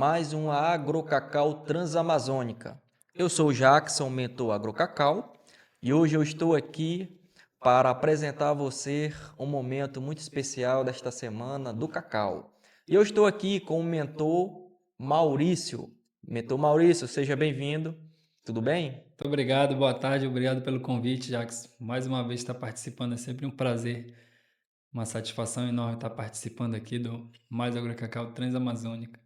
mais uma Agrocacau Transamazônica. Eu sou o Jackson, mentor Agrocacau, e hoje eu estou aqui para apresentar a você um momento muito especial desta semana do cacau. E eu estou aqui com o mentor Maurício. Mentor Maurício, seja bem-vindo. Tudo bem? Muito obrigado, boa tarde, obrigado pelo convite, Jax. Mais uma vez estar participando, é sempre um prazer, uma satisfação enorme estar participando aqui do Mais Agrocacau Transamazônica.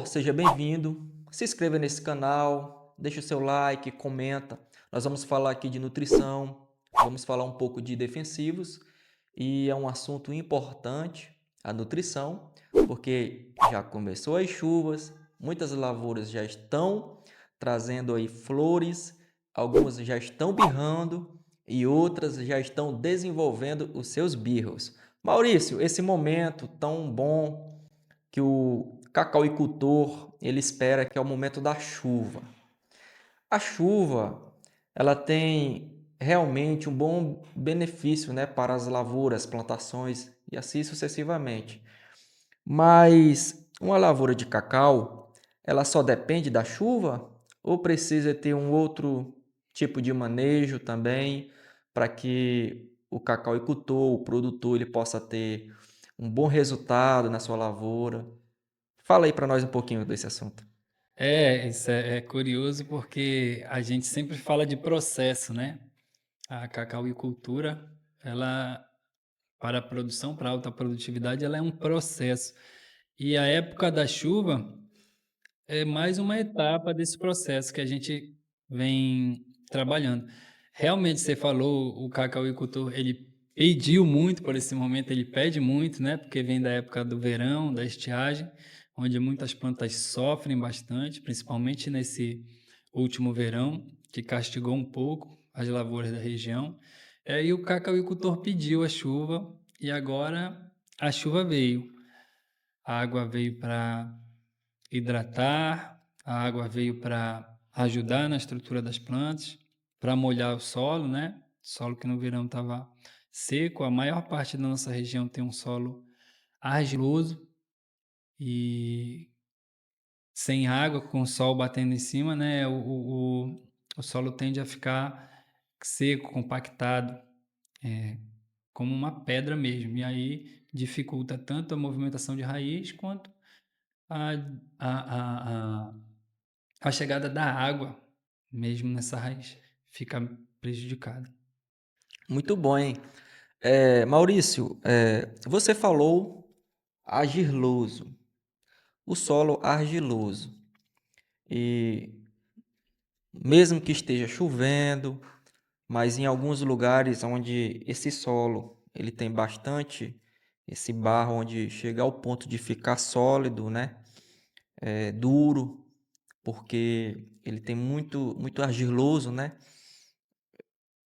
Seja bem-vindo. Se inscreva nesse canal, deixe o seu like, comenta. Nós vamos falar aqui de nutrição, vamos falar um pouco de defensivos e é um assunto importante, a nutrição, porque já começou as chuvas, muitas lavouras já estão trazendo aí flores, algumas já estão birrando e outras já estão desenvolvendo os seus birros. Maurício, esse momento tão bom que o cacauicultor ele espera, que é o momento da chuva. A chuva, ela tem realmente um bom benefício, né, para as lavouras, plantações e assim sucessivamente. Mas uma lavoura de cacau, ela só depende da chuva ou precisa ter um outro tipo de manejo também para que o cacauicultor, o produtor, ele possa ter um bom resultado na sua lavoura? Fala aí para nós um pouquinho desse assunto. Isso é curioso porque a gente sempre fala de processo, né? A cacauicultura, ela, para a produção, para a alta produtividade, ela é um processo. E a época da chuva é mais uma etapa desse processo que a gente vem trabalhando. Realmente, você falou, o cacauicultor, ele pediu muito por esse momento, ele pede muito, né? Porque vem da época do verão, da estiagem, onde muitas plantas sofrem bastante, principalmente nesse último verão, que castigou um pouco as lavouras da região. E o cacauicultor pediu a chuva e agora a chuva veio. A água veio para hidratar, a água veio para ajudar na estrutura das plantas, para molhar o solo, né? Solo que no verão estava seco. A maior parte da nossa região tem um solo argiloso e sem água, com o sol batendo em cima, né? O solo tende a ficar seco, compactado, é, como uma pedra mesmo. E aí dificulta tanto a movimentação de raiz quanto a, a, a, a chegada da água, mesmo nessa raiz, fica prejudicada. Muito bom, hein? Maurício, você falou argiloso, o solo argiloso. E mesmo que esteja chovendo, mas em alguns lugares onde esse solo ele tem bastante esse barro onde chega ao ponto de ficar sólido, né? Duro, porque ele tem muito argiloso, né?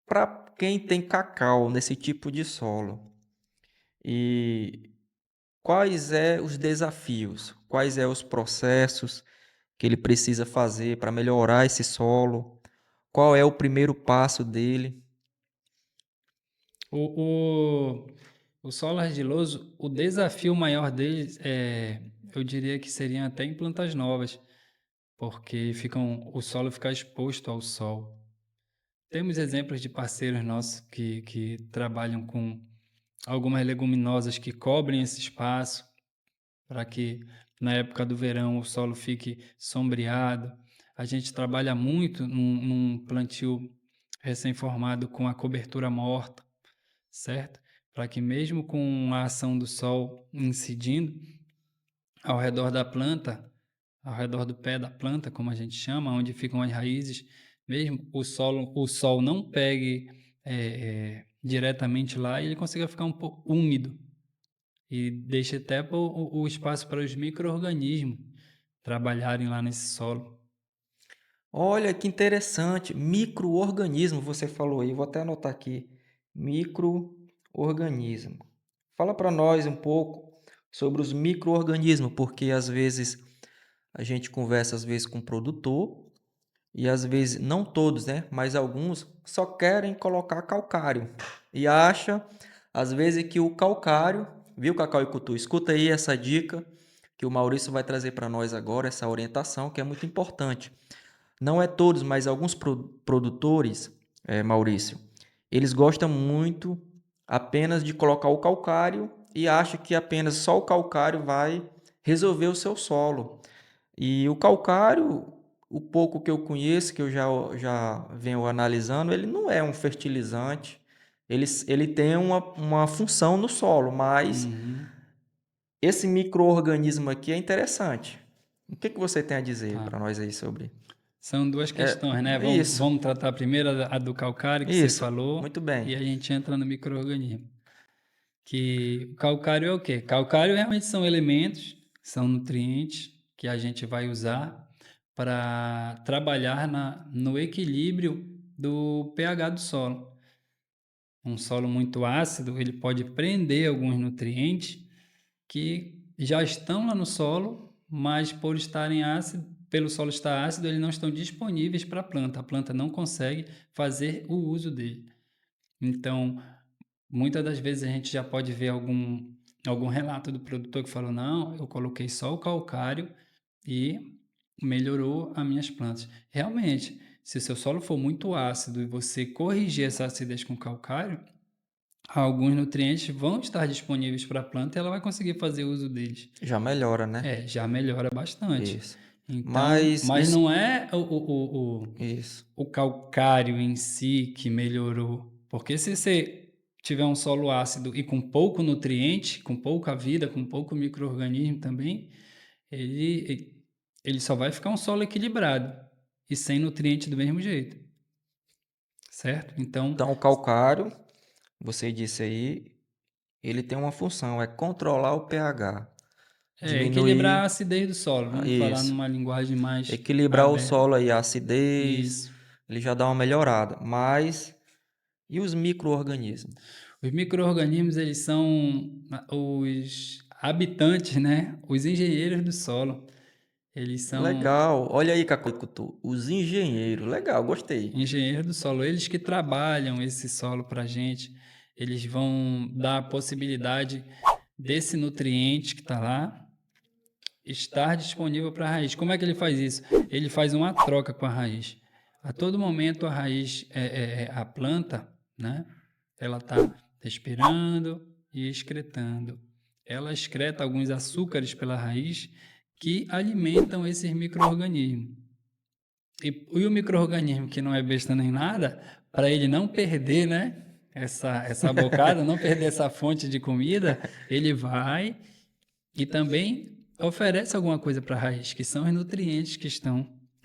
Para quem tem cacau nesse tipo de solo. E quais os desafios? Quais os processos que ele precisa fazer para melhorar esse solo? Qual é o primeiro passo dele? O, o, o solo argiloso, o desafio maior deles eu diria que seriam até em plantas novas, porque o solo fica exposto ao sol. Temos exemplos de parceiros nossos que trabalham com algumas leguminosas que cobrem esse espaço para que na época do verão o solo fique sombreado. A gente trabalha muito num plantio recém-formado com a cobertura morta, certo? Para que mesmo com a ação do sol incidindo ao redor da planta, ao redor do pé da planta, como a gente chama, onde ficam as raízes, mesmo o sol não pegue diretamente lá e ele consiga ficar um pouco úmido e deixe até o espaço para os micro-organismos trabalharem lá nesse solo. Olha que interessante, micro-organismo você falou aí, vou até anotar aqui, micro-organismo. Fala para nós um pouco sobre os micro-organismos, porque às vezes a gente conversa às vezes com o produtor e às vezes não todos, né, mas alguns só querem colocar calcário e acha às vezes que o calcário, viu, cacau e cutu, escuta aí essa dica, que o Maurício vai trazer para nós agora, essa orientação que é muito importante. Não é todos, mas alguns produtores, Maurício, eles gostam muito apenas de colocar o calcário e acham que apenas só o calcário vai resolver o seu solo. E o calcário, o pouco que eu conheço, que eu já venho analisando, ele não é um fertilizante. Ele tem uma função no solo, mas Uhum. esse micro-organismo aqui é interessante. O que que você tem a dizer Tá. para nós aí sobre? São duas questões, né? Vamos, Isso, vamos tratar primeiro a do calcário que você isso, falou muito bem. e a gente entra no micro-organismo. Que o calcário é o quê? Calcário realmente são elementos, são nutrientes que a gente vai usar para trabalhar no equilíbrio do pH do solo. Um solo muito ácido, ele pode prender alguns nutrientes que já estão lá no solo, mas por estarem ácido, pelo solo estar ácido, eles não estão disponíveis para a planta. A planta não consegue fazer o uso dele. Então, muitas das vezes a gente já pode ver algum relato do produtor que falou: não, eu coloquei só o calcário e melhorou as minhas plantas. Realmente, se o seu solo for muito ácido e você corrigir essa acidez com calcário, alguns nutrientes vão estar disponíveis para a planta e ela vai conseguir fazer uso deles. Já melhora, né? Já melhora bastante. Isso. Então, Mas mas isso, não é isso. o calcário em si que melhorou. Porque se você tiver um solo ácido e com pouco nutriente, com pouca vida, com pouco micro-organismo também, ele só vai ficar um solo equilibrado e sem nutriente do mesmo jeito, certo? Então, Então, o calcário, você disse aí, ele tem uma função, é controlar o pH, equilibrar a diminuir acidez do solo. Vamos falar isso, numa linguagem mais equilibrar o aberta. solo aí, a acidez, Isso. ele já dá uma melhorada. Mas e os micro-organismos? Os micro-organismos, eles são os habitantes, né? Os engenheiros do solo. Eles são Legal. Olha aí, Cacoicutu, os engenheiros. Legal, gostei. engenheiros do solo. Eles que trabalham esse solo para a gente. Eles vão dar a possibilidade desse nutriente que está lá estar disponível para a raiz. Como é que ele faz isso? Ele faz uma troca com a raiz. A todo momento a raiz, a planta, né? Ela está respirando e excretando. Ela excreta alguns açúcares pela raiz que alimentam esses micro-organismos. E o micro-organismo que não é besta nem nada, para ele não perder, né? Essa bocada, não perder essa fonte de comida, ele vai e também oferece alguma coisa para a raiz, que são os nutrientes que estão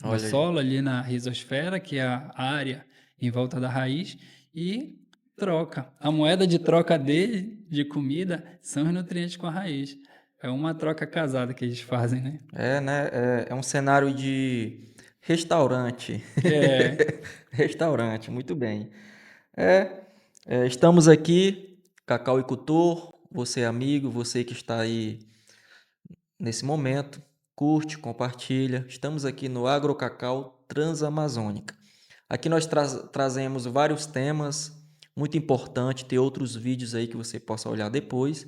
no Olha aí. solo, ali na rizosfera, que é a área em volta da raiz, e troca. A moeda de troca dele, de comida, são os nutrientes com a raiz. É uma troca casada que eles fazem, né? É, né? É um cenário de restaurante. É, Restaurante, muito bem. É, estamos aqui, Cacau e Coutor, você amigo, você que está aí nesse momento, curte, compartilha. Estamos aqui no Agrocacau Transamazônica. Aqui nós trazemos vários temas, muito importante, ter outros vídeos aí que você possa olhar depois,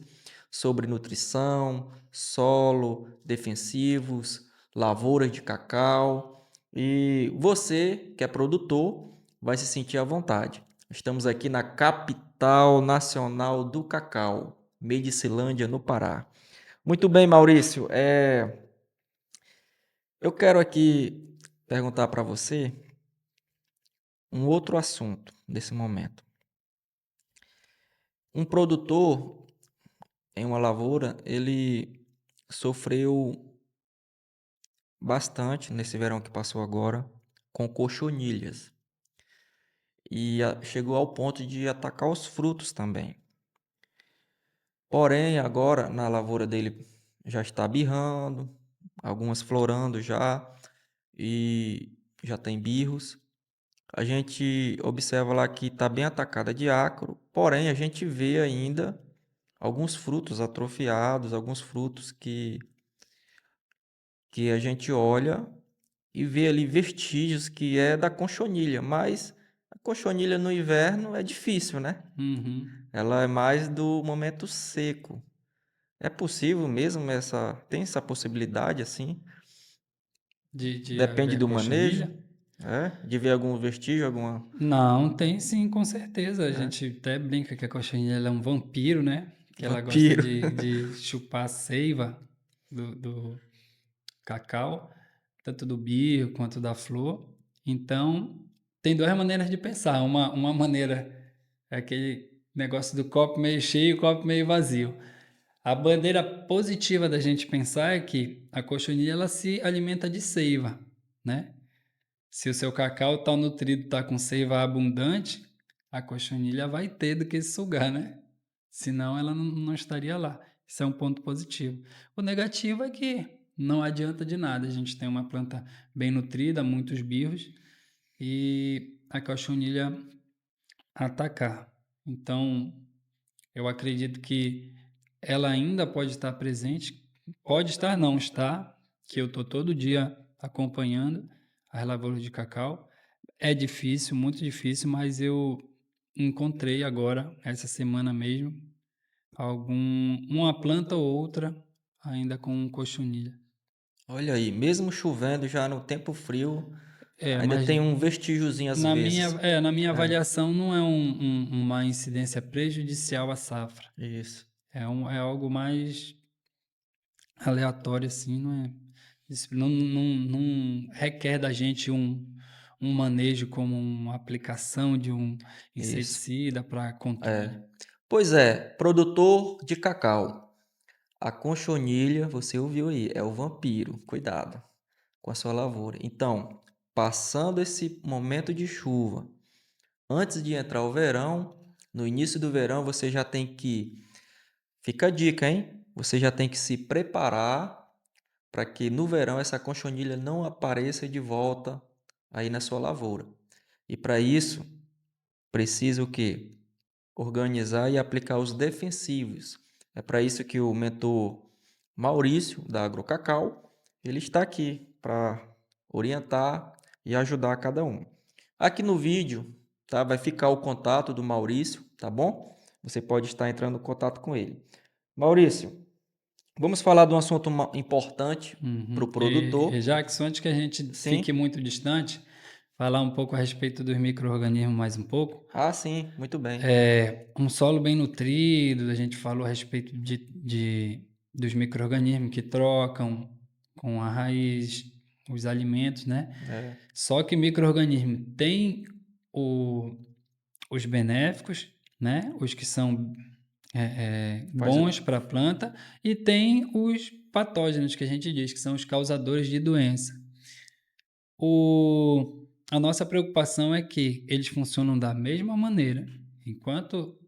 sobre nutrição, solo, defensivos, lavouras de cacau. E você que é produtor vai se sentir à vontade. Estamos aqui na capital nacional do cacau, Medicilândia, no Pará. Muito bem, Maurício. Eu quero aqui perguntar para você um outro assunto nesse momento. Um produtor em uma lavoura, ele sofreu bastante nesse verão que passou agora com cochonilhas e chegou ao ponto de atacar os frutos também. Porém, agora na lavoura dele já está birrando, algumas florando já e já tem birros. A gente observa lá que está bem atacada de ácaro, porém a gente vê ainda alguns frutos atrofiados, alguns frutos que a gente olha e vê ali vestígios que é da conchonilha, mas a conchonilha no inverno é difícil, né? uhum. Ela é mais do momento seco. É possível mesmo tem essa possibilidade assim? de Depende haver do manejo? cochonilha? De ver algum vestígio, alguma Não, tem sim, com certeza. A é, gente até brinca que a coxinha ela é um vampiro, né? Que ela gosta vampiro. de chupar a seiva do cacau, tanto do birro quanto da flor. Então, tem duas maneiras de pensar. Uma maneira é aquele negócio do copo meio cheio e copo meio vazio. A bandeira positiva da gente pensar é que a coxinha ela se alimenta de seiva, né? Se o seu cacau está nutrido, está com seiva abundante, a cochonilha vai ter do que sugar, né? Senão ela não estaria lá. Isso é um ponto positivo. O negativo é que não adianta de nada. A gente tem uma planta bem nutrida, muitos birros, e a cochonilha atacar. Então, eu acredito que ela ainda pode estar presente, pode estar, não está, que eu estou todo dia acompanhando as lavouras de cacau. É difícil, muito difícil, mas eu encontrei agora, essa semana mesmo, uma planta ou outra ainda com cochonilha. Olha aí, mesmo chovendo já no tempo frio, É, ainda mas tem um vestígiozinho às vezes. na minha É, avaliação não é uma incidência prejudicial à safra. isso. É algo mais aleatório assim, não é? Isso não requer da gente um manejo como uma aplicação de um Isso. inseticida para É. controle. Pois é, produtor de cacau. A conchonilha, você ouviu aí, é o vampiro. Cuidado com a sua lavoura. Então, passando esse momento de chuva, antes de entrar o verão, no início do verão, você já tem que. Fica a dica, hein? Você já tem que se preparar para que no verão essa conchonilha não apareça de volta aí na sua lavoura. E para isso, precisa o quê? Organizar e aplicar os defensivos. É para isso que o mentor Maurício, da AgroCacau, ele está aqui para orientar e ajudar cada um. Aqui no vídeo, tá, vai ficar o contato do Maurício, tá bom? Você pode estar entrando em contato com ele. Maurício, vamos falar de um assunto importante para Uhum. o produtor. Jackson, antes que a gente fique Sim? muito distante, falar um pouco a respeito dos micro-organismos mais um pouco. Ah, sim, muito bem. Um solo bem nutrido, a gente falou a respeito dos micro-organismos que trocam com a raiz os alimentos, né? É, Só que micro-organismo tem o, os benéficos, né? Os que são faz bons para a planta, e tem os patógenos que a gente diz que são os causadores de doença. A nossa preocupação é que eles funcionam da mesma maneira. Enquanto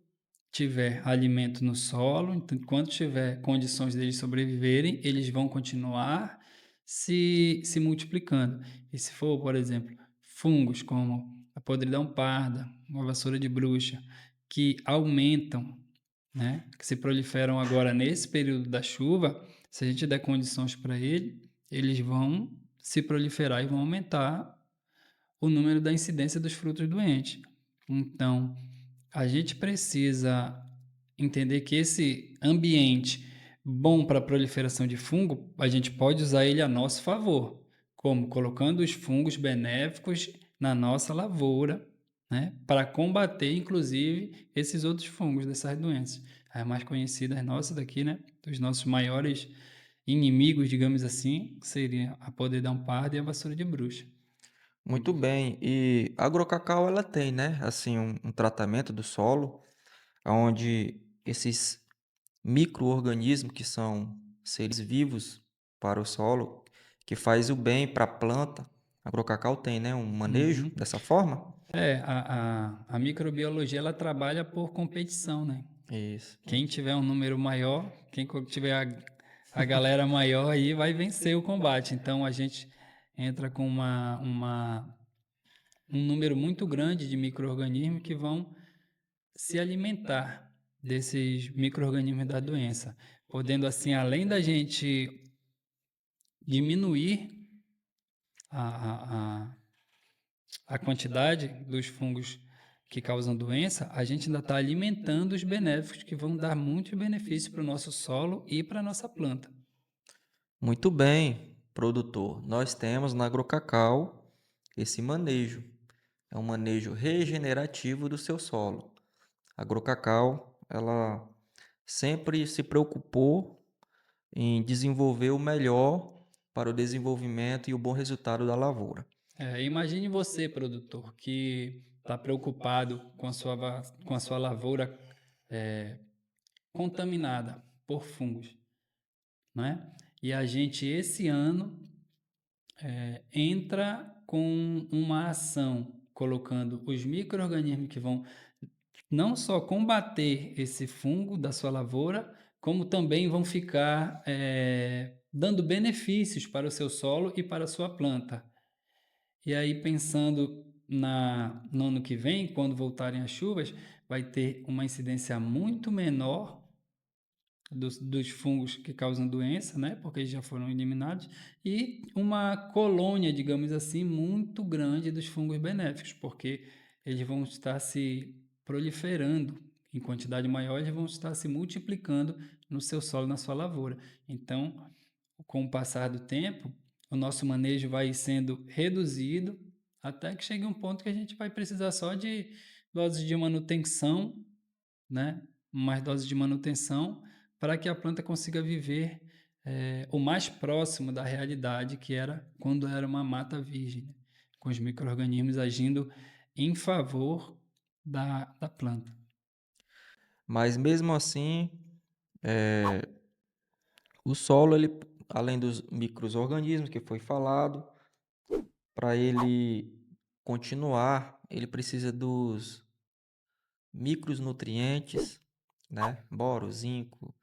tiver alimento no solo, enquanto tiver condições deles sobreviverem, eles vão continuar se multiplicando. E se for, por exemplo, fungos como a podridão parda, uma vassoura de bruxa, que aumentam, né, que se proliferam agora nesse período da chuva, se a gente der condições para eles vão se proliferar e vão aumentar o número da incidência dos frutos doentes. Então, a gente precisa entender que esse ambiente bom para a proliferação de fungo, a gente pode usar ele a nosso favor, como colocando os fungos benéficos na nossa lavoura, né, para combater, inclusive, esses outros fungos dessas doenças. As mais conhecidas nossas daqui, né, dos nossos maiores inimigos, digamos assim, seria a podridão parda e a vassoura de bruxa. muito bem. E a AgroCacau ela tem, né, assim, um tratamento do solo, onde esses micro-organismos que são seres vivos para o solo, que faz o bem para a planta. A AgroCacau tem, né, um manejo Uhum. dessa forma? A microbiologia ela trabalha por competição, né? Isso. Quem tiver um número maior, quem tiver a galera maior aí vai vencer o combate. Então a gente entra com um número muito grande de micro-organismos que vão se alimentar desses micro-organismos da doença, podendo assim, além da gente diminuir a, a, a quantidade dos fungos que causam doença, a gente ainda está alimentando os benéficos que vão dar muitos benefícios para o nosso solo e para a nossa planta. Muito bem, produtor. Nós temos na AgroCacau esse manejo. É um manejo regenerativo do seu solo. A AgroCacau, ela sempre se preocupou em desenvolver o melhor para o desenvolvimento e o bom resultado da lavoura. Imagine você, produtor, que está preocupado com com a sua lavoura contaminada por fungos, né? E a gente, esse ano, entra com uma ação colocando os micro-organismos que vão não só combater esse fungo da sua lavoura, como também vão ficar dando benefícios para o seu solo e para a sua planta. E aí, pensando no ano que vem, quando voltarem as chuvas, vai ter uma incidência muito menor dos fungos que causam doença, né? Porque eles já foram eliminados, e uma colônia, digamos assim, muito grande dos fungos benéficos, porque eles vão estar se proliferando em quantidade maior, eles vão estar se multiplicando no seu solo, na sua lavoura. Então, com o passar do tempo, o nosso manejo vai sendo reduzido até que chegue um ponto que a gente vai precisar só de doses de manutenção, né? Mais doses de manutenção para que a planta consiga viver o mais próximo da realidade que era quando era uma mata virgem, né? Com os micro-organismos agindo em favor da planta. Mas mesmo assim, o solo, ele, além dos micro-organismos que foi falado, para ele continuar, ele precisa dos micronutrientes, né? Boro, zinco,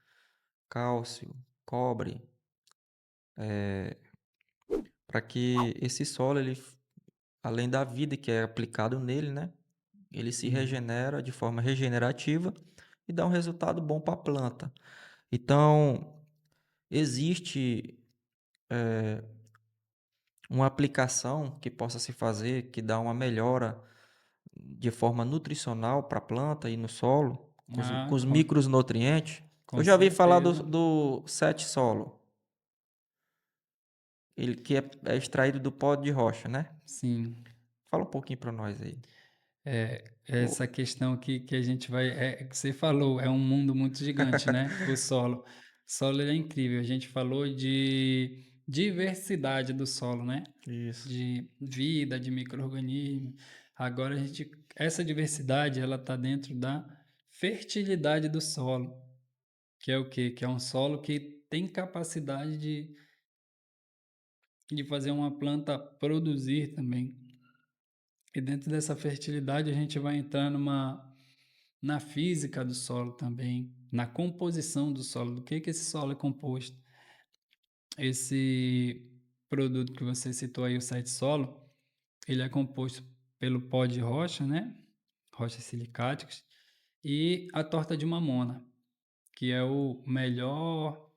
cálcio, cobre, para que esse solo, ele, além da vida que é aplicado nele, né? Ele se Uhum. regenera de forma regenerativa e dá um resultado bom para a planta. Então, existe uma aplicação que possa se fazer que dá uma melhora de forma nutricional para a planta e no solo, com Ah, os micronutrientes. Eu com já ouvi falar do, certeza. do sete solo, ele que é extraído do pó de rocha, né? Sim. Fala um pouquinho para nós aí. Essa questão que a gente vai. Que você falou, é um mundo muito gigante, né? O solo. O solo ele é incrível. A gente falou de diversidade do solo, né? Isso. De vida, de micro-organismos. Agora essa diversidade ela está dentro da fertilidade do solo, que é o quê? Que é um solo que tem capacidade de fazer uma planta produzir também. E dentro dessa fertilidade a gente vai entrar na física do solo também, na composição do solo, do que esse solo é composto. Esse produto que você citou aí, o sete solo, ele é composto pelo pó de rocha, né? Rochas silicáticas, e a torta de mamona, que é o melhor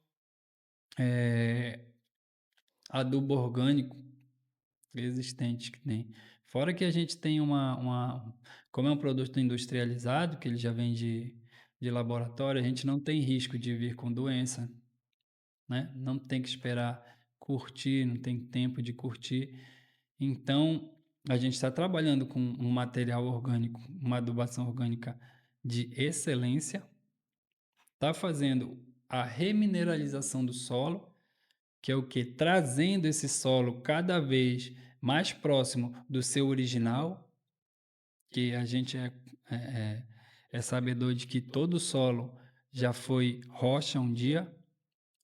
adubo orgânico existente que tem. Fora que a gente tem como é um produto industrializado, que ele já vem de laboratório, a gente não tem risco de vir com doença, né? Não tem que esperar curtir, não tem tempo de curtir. Então, a gente está trabalhando com um material orgânico, uma adubação orgânica de excelência, está fazendo a remineralização do solo, que é o que? Trazendo esse solo cada vez mais próximo do seu original, que a gente é sabedor de que todo solo já foi rocha um dia.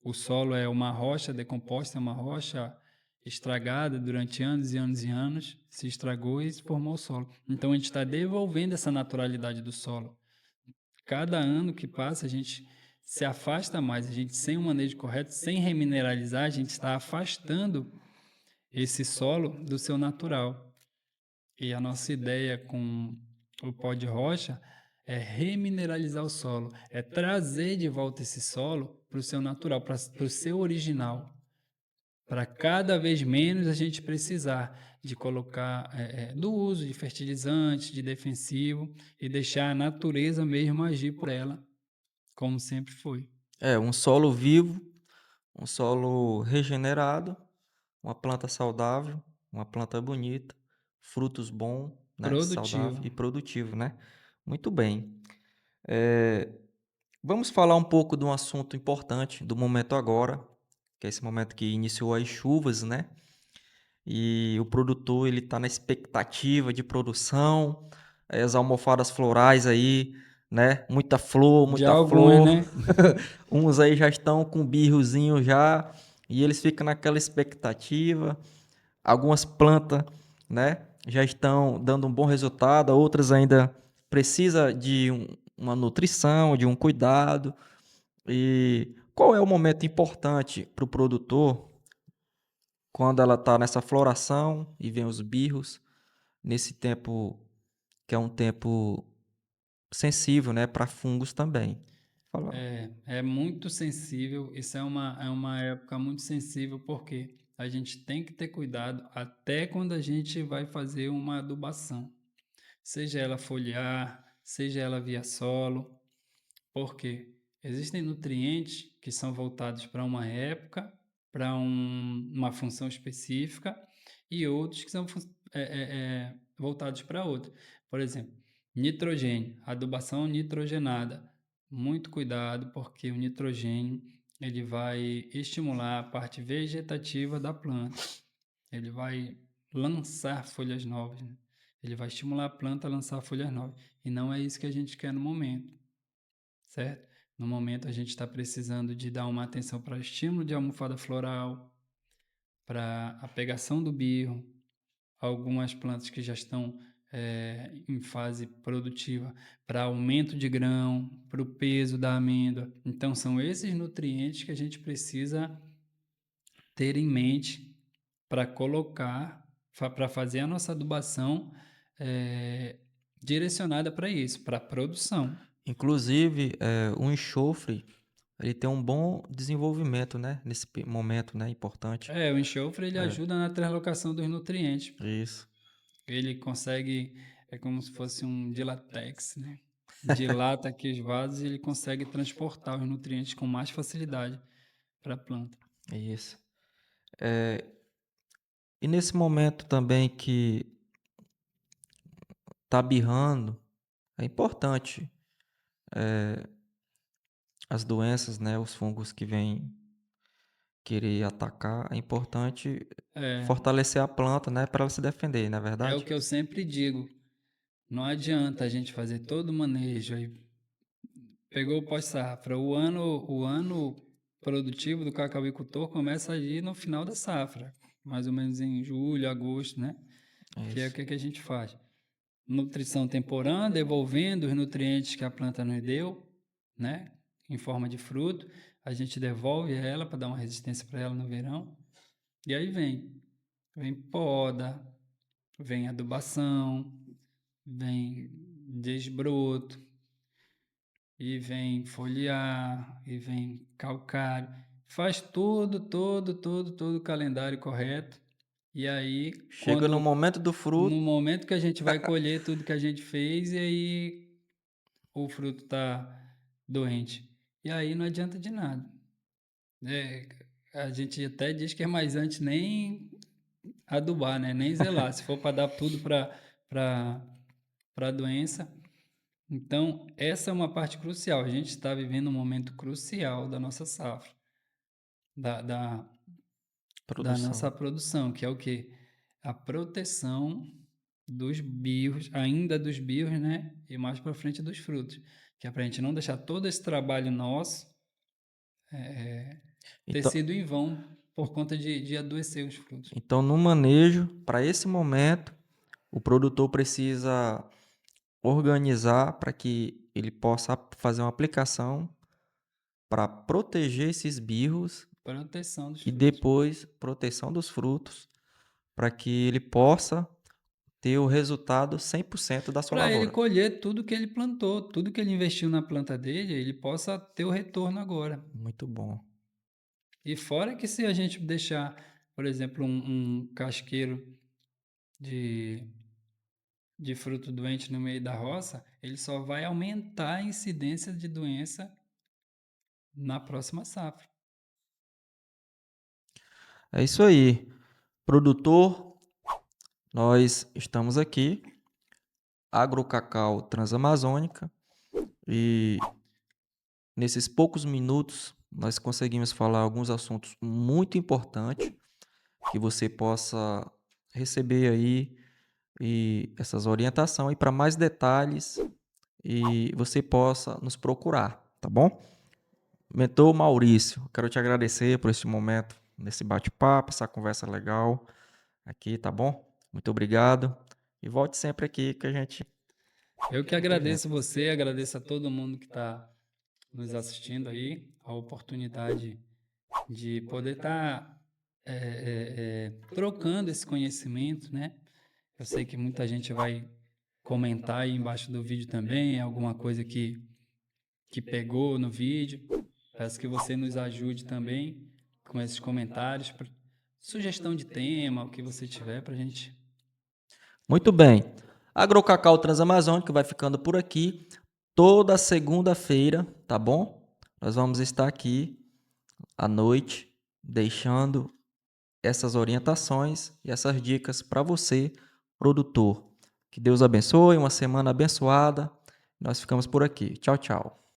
O solo é uma rocha decomposta, é uma rocha estragada durante anos e anos e anos, se estragou e se formou o solo. Então a gente está devolvendo essa naturalidade do solo. Cada ano que passa, a gente se afasta mais, a gente sem um manejo correto, sem remineralizar, a gente está afastando esse solo do seu natural. E a nossa ideia com o pó de rocha é remineralizar o solo, é trazer de volta esse solo para o seu natural, para o seu original, para cada vez menos a gente precisar de colocar do uso de fertilizante, de defensivo e deixar a natureza mesmo agir por ela, como sempre foi. É, um solo vivo, um solo regenerado, uma planta saudável, uma planta bonita, frutos bons, né, saudável Produtivo. e produtivo, né? Muito bem. Eh, Vamos falar um pouco de um assunto importante do momento agora, que é esse momento que iniciou as chuvas, né? E o produtor ele está na expectativa de produção, as almofadas florais aí, né? Muita flor, De muita alguns, flor. né? Uns aí já estão com birrozinho já e eles ficam naquela expectativa. Algumas plantas, né, já estão dando um bom resultado, outras ainda precisa de uma nutrição, de um cuidado. E qual é o momento importante para o produtor quando ela está nessa floração e vem os birros, nesse tempo que é um tempo sensível, né, para fungos também. Fala. É muito sensível, isso é uma época muito sensível, porque a gente tem que ter cuidado até quando a gente vai fazer uma adubação, seja ela foliar, seja ela via solo, porque existem nutrientes que são voltados para uma época, para uma função específica, e outros que são voltados para outra. Por exemplo, nitrogênio, adubação nitrogenada. Muito cuidado, porque o nitrogênio ele vai estimular a parte vegetativa da planta. Ele vai lançar folhas novas, né? Ele vai estimular a planta a lançar folhas novas. E não é isso que a gente quer no momento, certo? No momento a gente está precisando de dar uma atenção para estímulo de almofada floral, para a pegação do birro, algumas plantas que já estão em fase produtiva, para aumento de grão, para o peso da amêndoa. Então, são esses nutrientes que a gente precisa ter em mente para colocar, para fazer a nossa adubação direcionada para isso, para a produção. Inclusive, o enxofre, ele tem um bom desenvolvimento, né, nesse momento, né, importante. O enxofre ele ajuda na translocação dos nutrientes. Isso. Ele consegue, é como se fosse um dilatex, né? Dilata aqui os vasos e ele consegue transportar os nutrientes com mais facilidade para a planta. Isso. E nesse momento também que tá birrando, é importante as doenças, né, os fungos que vêm querer atacar, é importante É, fortalecer a planta, né, para ela se defender, não é é o verdade? que eu sempre digo. Não adianta a gente fazer todo o manejo aí. Pegou o pós-safra. O ano produtivo do cacauicultor começa ali no final da safra, mais ou menos em julho, agosto, né? Que é o Isso. que a gente faz. Nutrição temporã, devolvendo os nutrientes que a planta nos deu, né? Em forma de fruto. A gente devolve ela para dar uma resistência para ela no verão. E aí vem poda, vem adubação, vem desbroto, e vem foliar, e vem calcário. Faz todo o calendário correto. E aí, Chega no momento do no fruto, momento que a gente vai colher tudo que a gente fez, e aí o fruto está doente. E aí não adianta de nada. É, a gente até diz que é mais antes nem adubar, né? Nem zelar. Se for para dar tudo para a doença. Então, essa é uma parte crucial. A gente está vivendo um momento crucial da nossa safra, da, da, da produção. nossa produção, que é o quê? A proteção dos bios, ainda dos bios, né? E mais para frente dos frutos. Que é para a gente não deixar todo esse trabalho nosso ter Então, sido em vão por conta de adoecer os frutos. então no manejo, para esse momento, o produtor precisa organizar para que ele possa fazer uma aplicação para proteger esses birros Proteção dos e frutos. depois proteção dos frutos, para que ele possa ter o resultado 100% da sua Para ele lavoura. colher tudo que ele plantou, tudo que ele investiu na planta dele, ele possa ter o retorno agora. Muito bom. E fora que se a gente deixar por exemplo, um casqueiro de de fruto doente no meio da roça, ele só vai aumentar a incidência de doença na próxima safra. É isso aí. Produtor, nós estamos aqui, Agrocacau Transamazônica, e nesses poucos minutos nós conseguimos falar alguns assuntos muito importantes que você possa receber aí e essas orientações e para mais detalhes e você possa nos procurar, tá bom? Mentor Maurício, quero te agradecer por este momento, nesse bate-papo, essa conversa legal aqui, tá bom? Muito obrigado e volte sempre aqui que a gente Eu que fica junto. agradeço você, agradeço a todo mundo que está nos assistindo aí, a oportunidade de poder estar trocando esse conhecimento, né? Eu sei que muita gente vai comentar aí embaixo do vídeo também, alguma coisa que pegou no vídeo. Peço que você nos ajude também com esses comentários, sugestão de tema, o que você tiver para a gente. Muito bem. Agrocacau Transamazônica vai ficando por aqui toda segunda-feira, tá bom? Nós vamos estar aqui à noite deixando essas orientações e essas dicas para você, produtor. Que Deus abençoe, uma semana abençoada. Nós ficamos por aqui. Tchau, tchau.